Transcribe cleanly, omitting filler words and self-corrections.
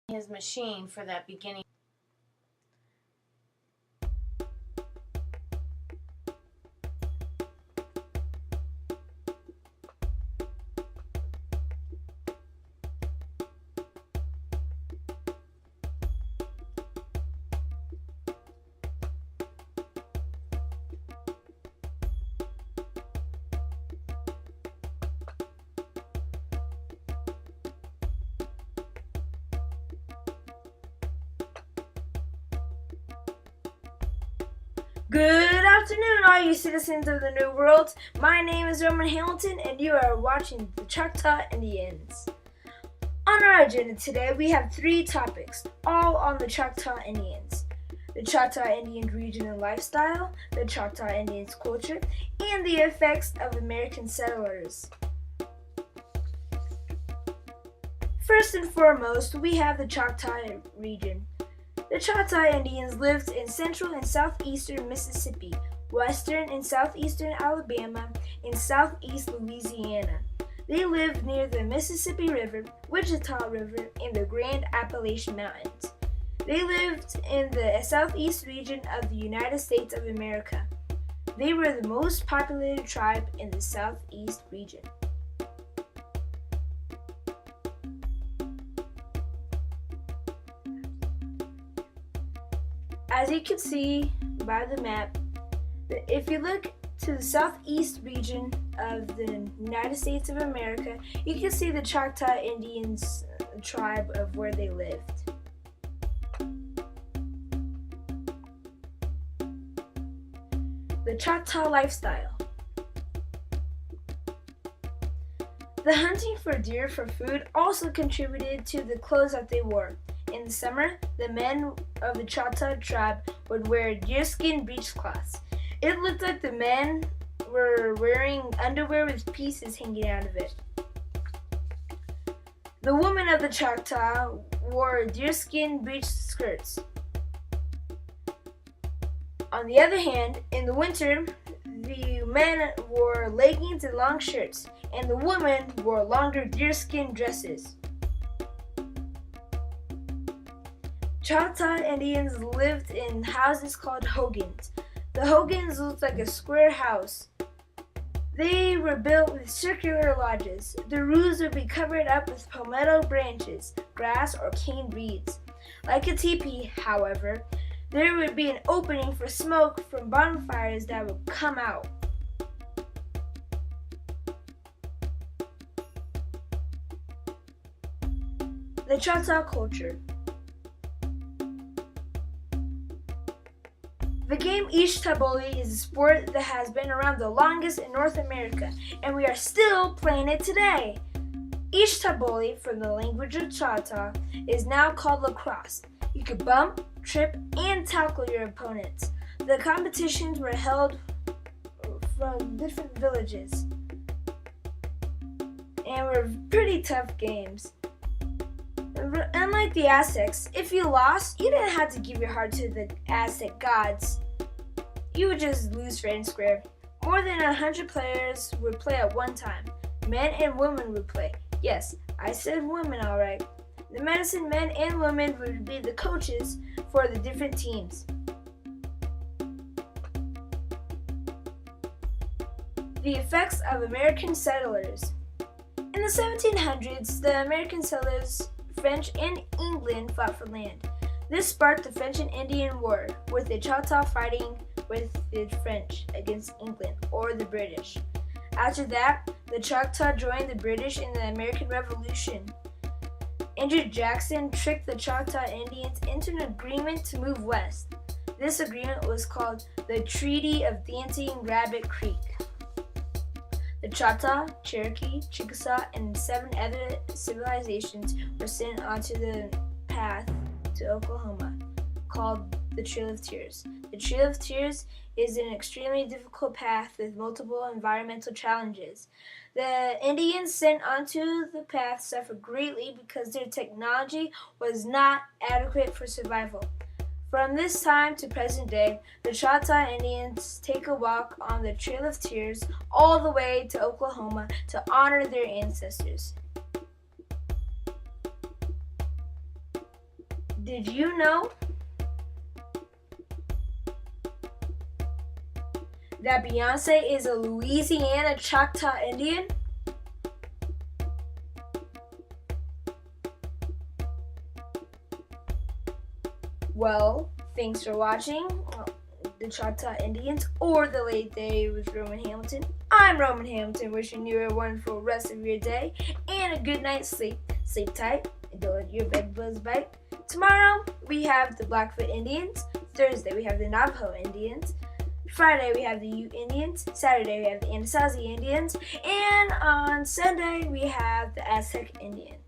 his machine for that beginning. Good afternoon, all you citizens of the New World. My name is Roman Hamilton, and you are watching the Choctaw Indians. On our agenda today, we have 3 topics, all on the Choctaw Indians: the Choctaw Indian region and lifestyle, the Choctaw Indians culture, and the effects of American settlers. First and foremost, we have the Choctaw region. The Choctaw Indians lived in central and southeastern Mississippi, western and southeastern Alabama, and southeast Louisiana. They lived near the Mississippi River, Wichita River, and the Grand Appalachian Mountains. They lived in the southeast region of the United States of America. They were the most populated tribe in the southeast region. As you can see by the map, if you look to the southeast region of the United States of America, you can see the Choctaw Indians tribe of where they lived. The Choctaw lifestyle. The hunting for deer for food also contributed to the clothes that they wore. In the summer, the men of the Choctaw tribe would wear deerskin breechcloths. It looked like the men were wearing underwear with pieces hanging out of it. The women of the Choctaw wore deerskin breech skirts. On the other hand, in the winter, the men wore leggings and long shirts, and the women wore longer deerskin dresses. Choctaw Indians lived in houses called hogans. The hogans looked like a square house. They were built with circular lodges. The roofs would be covered up with palmetto branches, grass, or cane reeds. Like a teepee, however, there would be an opening for smoke from bonfires that would come out. The Choctaw culture. The game Ishtaboli is a sport that has been around the longest in North America, and we are still playing it today. Ishtaboli, from the language of Choctaw, is now called lacrosse. You could bump, trip, and tackle your opponents. The competitions were held from different villages and were pretty tough games. Unlike the Aztecs, if you lost, you didn't have to give your heart to the Aztec gods. You would just lose fair and square. More than 100 players would play at one time. Men and women would play. Yes, I said women alright. The medicine men and women would be the coaches for the different teams. The effects of American settlers. In the 1700s, the American settlers, French and England, fought for land. This sparked the French and Indian War, with the Choctaw fighting with the French against England or the British. After that, the Choctaw joined the British in the American Revolution. Andrew Jackson tricked the Choctaw Indians into an agreement to move west. This agreement was called the Treaty of Dancing Rabbit Creek. The Choctaw, Cherokee, Chickasaw, and 7 other civilizations were sent onto the path to Oklahoma, called the Trail of Tears. The Trail of Tears is an extremely difficult path with multiple environmental challenges. The Indians sent onto the path suffered greatly because their technology was not adequate for survival. From this time to present day, the Choctaw Indians take a walk on the Trail of Tears all the way to Oklahoma to honor their ancestors. Did you know that Beyonce is a Louisiana Choctaw Indian? Well, thanks for watching the Choctaw Indians or the Late Day with Roman Hamilton. I'm Roman Hamilton, wishing you a wonderful rest of your day and a good night's sleep. Sleep tight and don't let your bed bugs bite. Tomorrow we have the Blackfoot Indians. Thursday we have the Navajo Indians. Friday we have the Ute Indians. Saturday we have the Anasazi Indians. And on Sunday we have the Aztec Indians.